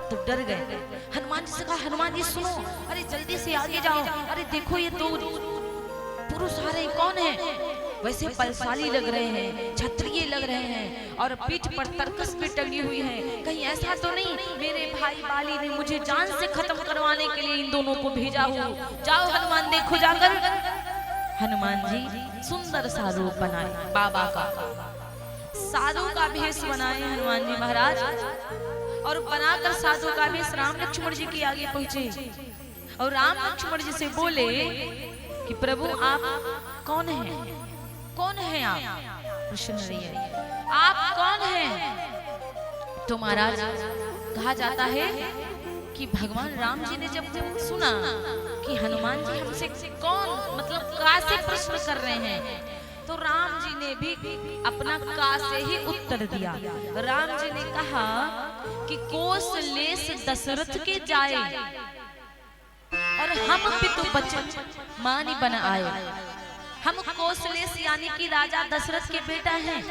तो डर गए। हनुमान जी से कहा, हनुमान जी सुनो, अरे जल्दी से आगे जाओ, अरे देखो ये दो पुरुष आ रहे, कौन है? वैसे बलशाली लग रहे हैं, क्षत्रिय लग रहे हैं और पीठ पर तरकस भी टंगी हुई है। कहीं ऐसा तो नहीं मेरे भाई बाली ने मुझे जान से खत्म करवाने के लिए इन दोनों को भेजा हो? जाओ हनुमान देखो जाकर। हनुमान जी सुंदर सा रूप बनाए, बाबा का साधु का भेष बनाए हनुमान जी महाराज, और बनाकर साधु का भेष राम लक्ष्मण जी के आगे पहुंचे और राम लक्ष्मण जी से बोले कि प्रभु आप कौन हैं? कौन है आप? प्रश्न नहीं है, आप कौन हैं? तो महाराज कहा जाता है कि भगवान राम जी ने जब सुना कि हनुमान जी हमसे कौन मतलब का से प्रश्न कर रहे हैं, तो राम जी ने भी अपना का से ही उत्तर दिया। राम जी ने कहा कि कोसलेश दशरथ के जाए और हम पितु बचन मानी बन आए। हम कोसलेश यानी कि राजा दशरथ के बेटा हैं,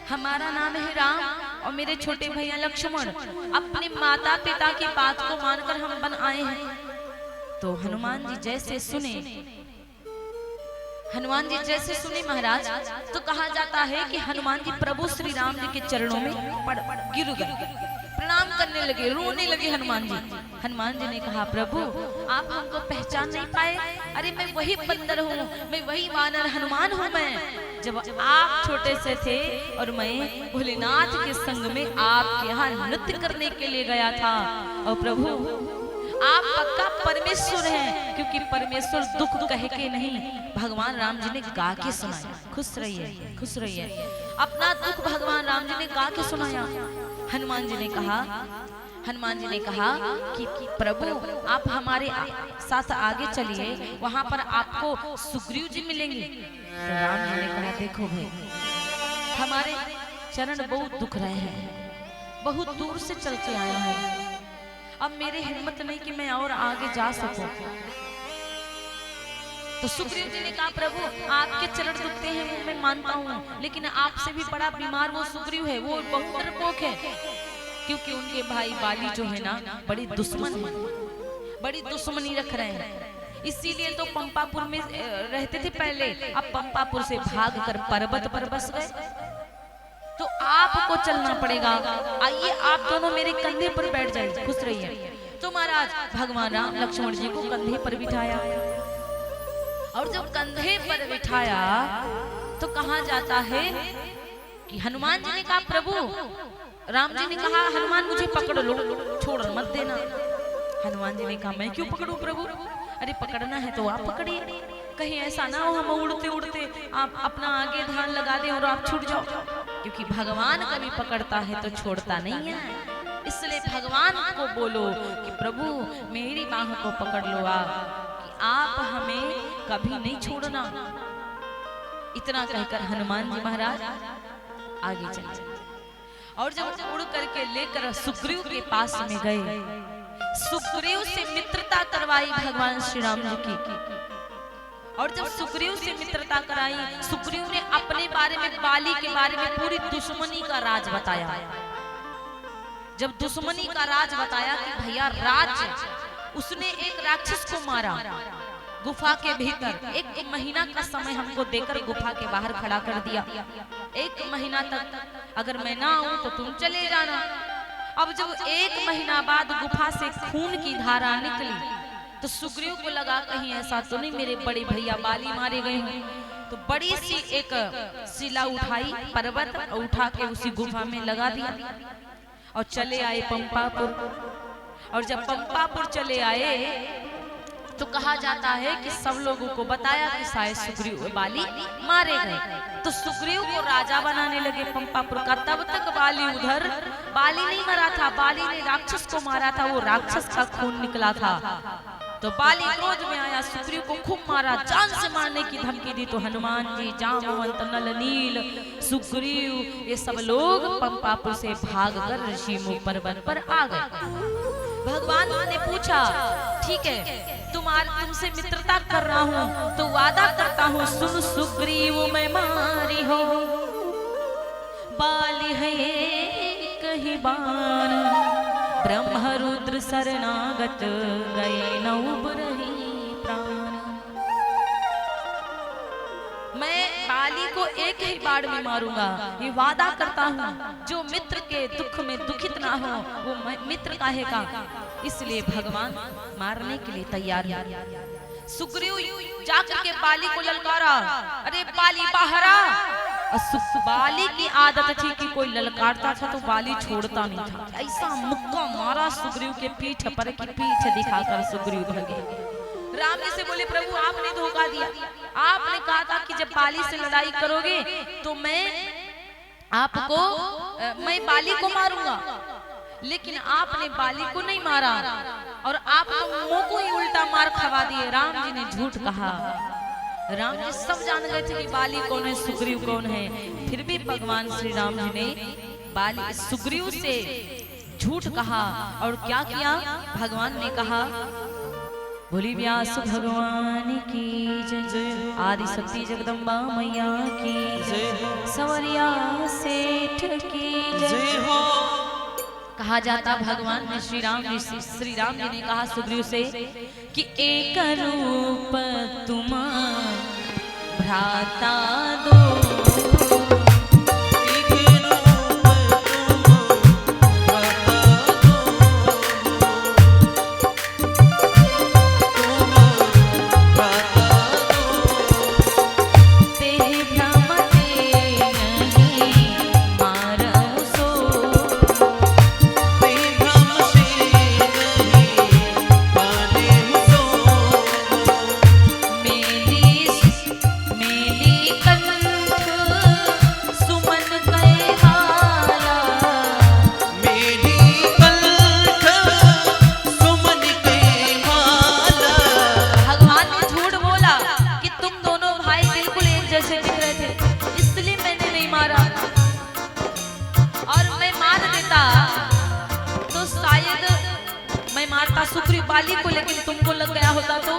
हमारा नाम है राम और मेरे छोटे भैया लक्ष्मण, अपने माता पिता की बात को मानकर हम बन आए हैं। तो हनुमान जी जैसे सुने, हनुमान जी जैसे सुने महाराज, तो कहा जाता है कि हनुमान जी प्रभु श्री राम जी के चरणों में गिर गए, प्रणाम करने लगे, रोने लगे हनुमान जी। हनुमान जी ने कहा, प्रभु आप हमको पहचान नहीं पाए? अरे मैं वही बंदर हूँ, मैं वही वानर हनुमान हूँ। मैं जब आप छोटे से थे और मैं भोलेनाथ के संग में आपके यहाँ नृत्य करने के लिए गया था। और प्रभु आप पक्का परमेश्वर हैं, क्योंकि परमेश्वर दुख कह के नहीं, भगवान राम जी ने गा के सुनाया। खुश रहिए, खुश रहिए। अपना दुख भगवान राम जी ने गा के सुनाया। हनुमान जी ने कहा कि प्रभु आप हमारे साथ आगे चलिए, वहां पर आपको सुग्रीव जी मिलेंगे। तो राम जी ने कहा, देखो भाई हमारे चरण बहुत दुख रहे हैं, बहुत दूर से चल के आया हूं, अब मेरे हिम्मत नहीं कि मैं और आगे जा सकूं। तो सुग्रीव जी ने कहा, प्रभु आपके चरण दुखते हैं वो मैं मानता हूँ, लेकिन आपसे भी बड़ा बीमार वो सुग्रीव है, वो बहुत डरपोक है, क्योंकि उनके भाई बाली जो है ना बड़ी दुश्मन है, बड़ी दुश्मनी रख रहे हैं। इसीलिए तो पंपापुर में रहते थे पहले, अब पंपापुर से भागकर पर्वत पर बस गए। तो आपको चलना पड़ेगा, आइए आप दोनों मेरे कंधे पर बैठ जाइए। खुश रहिए। तो महाराज भगवान राम लक्ष्मण जी को कंधे पर बिठाया, और जब कंधे पर बिठाया तो कहा जाता है कि हनुमान जी ने कहा, प्रभु राम जी ने कहा, हनुमान मुझे पकड़ लो, छोड़ मत देना। हनुमान जी ने कहा, मैं क्यों पकड़ूं प्रभु? अरे पकड़ना है तो आप पकड़िए, कहीं ऐसा ना हो हम उड़ते उड़ते आप अपना आगे ध्यान लगा दें और आप छूट जाओ, क्योंकि भगवान कभी पकड़ता है तो छोड़ता नहीं है। इसलिए भगवान को बोलो कि प्रभु मेरी बाहों को पकड़ लो कि आप हमें कभी नहीं छोड़ना। इतना कहकर हनुमान जी महाराज आगे चले, और जब उड़ करके लेकर सुग्रीव के पास में गए, सुग्रीव से मित्रता करवाई भगवान श्री राम जी की। और जब सुग्रीव से मित्रता कराई, सुग्रीव ने अपने बारे में, बाली के बारे में पूरी दुश्मनी का राज बताया। जब दुश्मनी का राज बताया कि भैया राज, उसने एक राक्षस को मारा गुफा के भीतर, 1 महीना का समय हमको देकर गुफा के बाहर खड़ा कर दिया। 1 महीना तक अगर मैं ना आऊं तो तुम चले जाना। अब जब 1 महीना बाद गुफा से खून की धारा निकली, तो सुग्रीव को लगा कहीं ऐसा तो नहीं मेरे बड़े भैया बाली मारे गए हैं। तो बड़ी सी एक शिला उठाई, पर्वत उठा के उसी गुफा में लगा दिया और चले आए पंपापुर। और जब पंपापुर चले आए तो कहा जाता है कि सब लोगों को बताया कि शायद सुग्रीव बाली मारे गए। तो सुग्रीव को राजा बनाने लगे पंपापुर का। तब तक बाली उधर, बाली नहीं मरा था, बाली ने राक्षस को मारा था, वो राक्षस का खून निकला था। तो बाली क्रोध में आया, सुग्रीव को खूब मारा, जान से मारने की धमकी दी। तो हनुमान जी, जामवंत, नल नील, सुग्रीव, ये सब लोग पंपापुर से भागकर ऋषिमुख पर्वत पर आ गए। भगवान ने पूछा, ठीक है तुमसे मित्रता कर रहा हूँ तो वादा करता हूँ, सुन सुग्रीव मैं मारी हो, बाली है कहीं बाण ब्रह्म रुद्र शरणागत गए न उबरहि प्राण। मैं बाली को एक ही बार में मारूंगा, ये वादा करता हूँ। जो मित्र के दुख में दुखित ना हो वो मित्र काहे का। इसलिए भगवान मारने के लिए तैयार है। सुग्रीव जाकर के बाली को ललकारा, अरे बाली बाहर आ। बाली की आदत थी कि कोई ललकारता था तो बाली छोड़ता नहीं था। ऐसा मुक्का मारा सुग्रीव के पीठ पर कि पीठ दिखाकर सुग्रीव भागे। राम जी से बोले प्रभु आपने धोखा दिया, आपने कहा था कि जब बाली से लड़ाई करोगे तो मैं बाली को मारूंगा, लेकिन आपने बाली को नहीं मारा और आप मुंह को ही उल्टा मार खवा दिए। राम जी ने झूठ कहा। राम जी सब जान गए थे कि बाली कौन है, सुग्रीव कौन है। फिर भी भगवान श्री राम जी ने सुग्रीव से झूठ कहा और क्या किया। भगवान ने कहा बोली व्यास भगवान की जय, आदि शक्ति जगदम्बा मैया की जय, सवरिया सेठ की जय हो। कहा जाता भगवान ने श्री राम जी ने कहा सुग्रीव से कि एक रूप तुम भ्राता दो, सुग्रीव बाली को, लेकिन तुमको लग गया होता तो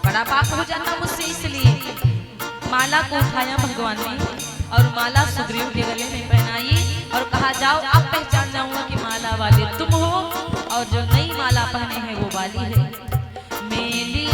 बड़ा पाप हो जाता मुझसे। इसलिए माला को उठाया भगवान ने और माला सुग्रीव के गले में पहनाई और कहा जाओ अब पहचान जाऊंगा कि माला वाले तुम हो और जो नई माला पहने हैं वो बाली है। मेली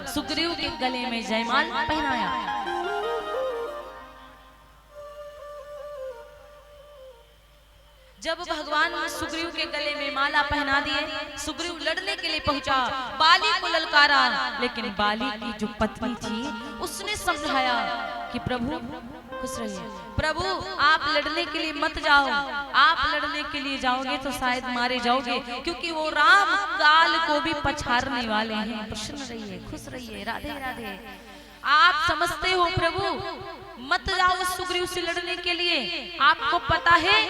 सुग्रीव के गले में जयमाल पहनाया। जब भगवान सुग्रीव के गले में माला पहना दिए, सुग्रीव लड़ने के लिए पहुंचा, बाली को ललकारा, लेकिन बाली की जो पत्नी थी उसने समझाया कि प्रभु खुश रहिए, प्रभु आप लड़ने के लिए मत जाओ, आप लड़ने के लिए जाओगे तो शायद मारे जाओगे, क्योंकि वो राम काल को भी पछाड़ने वाले हैं। प्रसन्न रहिए, खुश रहिए, राधे राधे। आप समझते हो प्रभु मत जाओ सुग्रीव से लड़ने के लिए, आपको पता है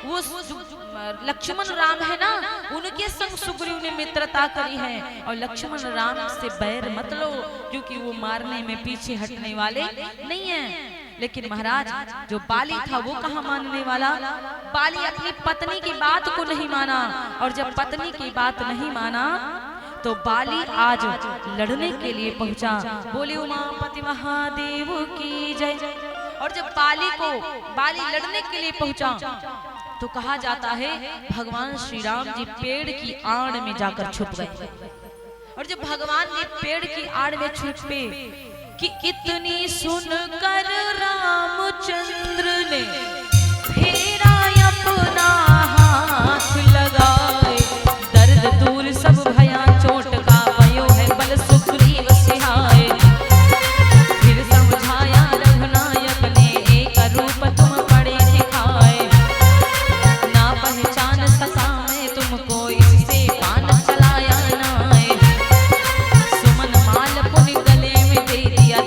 वो लक्ष्मण राम है ना, उनके संग सुग्रीव ने मित्रता करी है और लक्ष्मण राम से बैर मत लो, क्योंकि वो मारने में पीछे हटने वाले नहीं हैं। लेकिन महाराज जो बाली था वो कहाँ मानने वाला। बाली अपनी पत्नी की बात को नहीं माना, और जब पत्नी की बात नहीं माना तो बाली आज लड़ने के लिए पहुंचा। बोले उमापति महादेव की जय। और जब बाली लड़ने के लिए पहुंचा तो कहा जाता है भगवान श्री राम जी पेड़ की आड़ में जाकर छुप गए। और जब भगवान ने पेड़ की आड़ में छुपे कि इतनी सुनकर रामचंद्र ने फेरा अपना हाथ लगाए, दर्द दूर सब भया चोट का भयो है बल सुग्रीव सिहाए। फिर समझाया रघुनायक ने एक रूप तुम पड़े दिखाए, ना पहचान सका मैं तुमको इससे पान चलाया नाए। सुमन माल पुन गले में दे दिया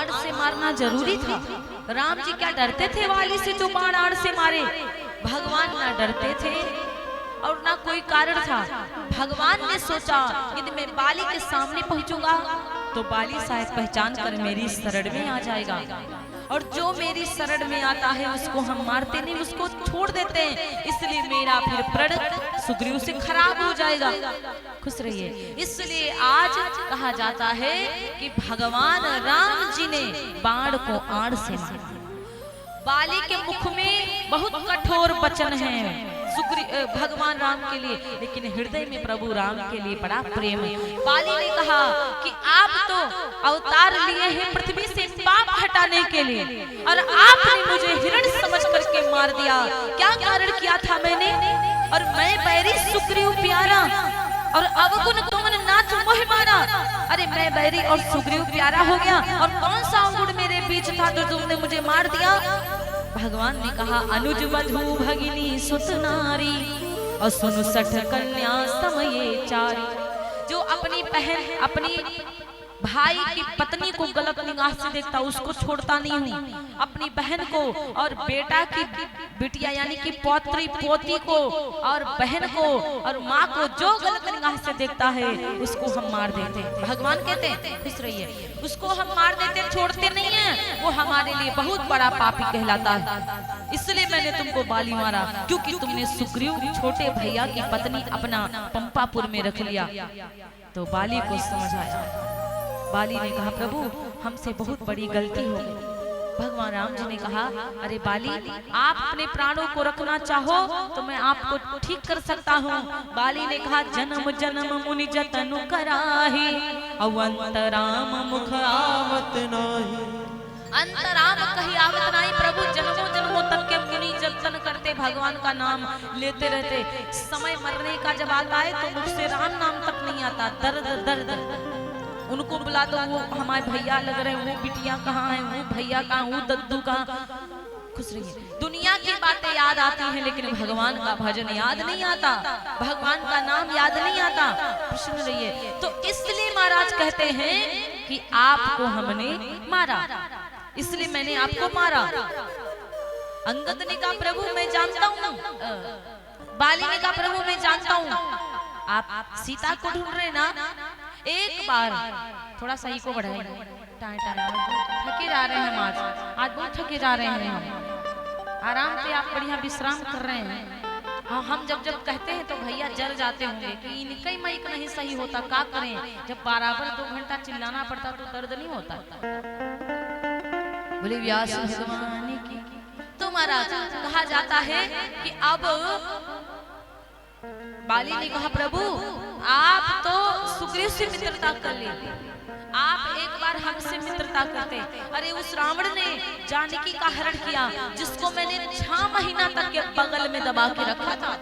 आड़ से मारना जरूरी था? राम जी क्या डरते थे वाली से जो बाण आड़ से मारे? भगवान ना डरते थे और ना कोई कारण था। भगवान ने सोचा यदि मैं बाली के सामने पहुंचूंगा तो बाली शायद पहचान कर मेरी शरण में आ जाएगा, और जो मेरी शरण में आता है उसको हम मारते नहीं, उसको छोड़ देते हैं, इसलिए मेरा फिर प्रण सुग्रीव से खराब हो जाएगा। खुश रहिए। इसलिए आज कहा जाता है कि भगवान राम जी ने बाण को आड़ से मारा। बाली के मुख में बहुत कठोर वचन है भगवान राम के लिए, लेकिन हृदय में प्रभु राम के लिए बड़ा प्रेम है। बाली ने कहा कि आप तो अवतार लिए हैं पृथ्वी से पाप हटाने के लिए, और आपने मुझे हिरण समझ करके मार दिया। क्या कारण किया था मैंने? और मैं बैरी सुग्रीव प्यारा और अवगुण कौन नाथ मोह मारा। अरे मैं बैरी और सुग्रीव प्यारा हो गया, और कौन सा अवगुण मेरे बीच था जो तुमने मुझे मार दिया? भगवान ने कहा अनुज वधू भगिनी सुत नारी और सुनु सठ कन्या समये चारी। जो अपनी बहन अपनी भाई की पत्नी को गलत निगाह से देखता उसको छोड़ता नहीं हूँ, अपनी बहन को और बेटा की बिटिया यानी कि पौत्री पोती को और बहन को और माँ को जो गलत निगाह से देखता है उसको हम मार देते। भगवान कहते हैं खुश रहिए, उसको हम मार देते, छोड़ते नहीं है, वो हमारे लिए बहुत बड़ा पापी कहलाता है। इसलिए मैंने तुमको बाली मारा, क्योंकि तुमने सुग्रीव छोटे भैया की पत्नी अपना पंपापुर में रख लिया। तो बाली को समझ आया। बाली ने कहा प्रभु हमसे बहुत बड़ी गलती हो गई। भगवान राम जी ने कहा अरे बाली, आप अपने प्राणों को रखना चाहो तो मैं आपको ठीक कर सकता हूँ। बाली ने कहा जन्म जन्म मुनि जतनु कराही अवंतराम मुख आवत नाही। अंतराम कही आवत नहीं। प्रभु जन्मों जन्मों तक के मुनि जतन करते, भगवान का नाम लेते रहते, समय मरने का जब आता है तो मुख से राम नाम तक नहीं आता। दर्द दर्द उनको बुला दो, वो हमारे भैया लग रहे हैं, वो बिटिया कहाँ है, वो भैया कहाँ, वो दद्दू कहाँ। खुश रहिए। दुनिया की बातें याद आती हैं लेकिन भगवान का भजन याद नहीं आता, भगवान का नाम याद नहीं आता। प्रसन्न रहिए। तो इसलिए महाराज कहते हैं कि आपको हमने मारा, इसलिए मैंने आपको मारा। अंगद ने कहा प्रभु मैं जानता हूँ, बाली ने कहा प्रभु मैं जानता हूँ आप सीता को ढूंढ रहे ना। एक बार थोड़ा सा को बढ़ाए, थके जा रहे हैं आज बहुत थके जा रहे हैं हम। आराम से आप बढ़िया विश्राम कर रहे हैं। हाँ हम जब जब कहते हैं तो भैया जल जाते होंगे कि इनका ही माइक नहीं सही होता, क्या करें। जब बराबर 2 घंटा चिल्लाना पड़ता तो दर्द नहीं होता। बोले व्यास भगवान की। तो महाराज कहा जाता है कि अब बाली ने कहा प्रभु आप तो सुग्रीव से मित्रता कर ली, आप एक बार हमसे मित्रता करते। अरे उस रावण ने जानकी का हरण किया जिसको मैंने 6 महीना तक के बगल में दबा के रखा था,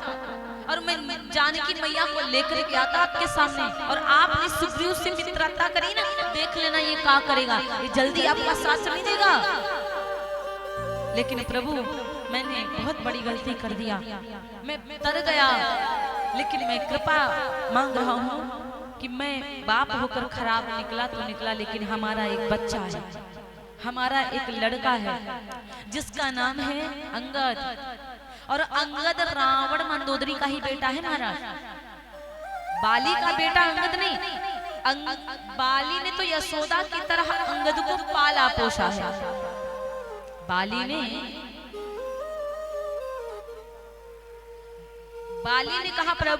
और मैं जानकी मैया को लेकर के आता आपके सामने, और आपने सुग्रीव से मित्रता करी ना, देख लेना ये क्या करेगा, ये जल्दी आपका साथ नहीं देगा। लेकिन प्रभु मैंने बहुत बड़ी गलती कर दिया, मैं तर गया, लेकिन मैं कृपा मांग रहा हूँ कि मैं बाप होकर खराब निकला तो निकला, लेकिन हमारा एक बच्चा है, हमारा एक लड़का है जिसका नाम है अंगद, और अंगद रावण मंदोदरी का ही बेटा है महाराज। बाली का बेटा अंगद नहीं, बाली ने तो यशोदा की तरह अंगद को पाला पोसा है। बाली ने कहा प्रभु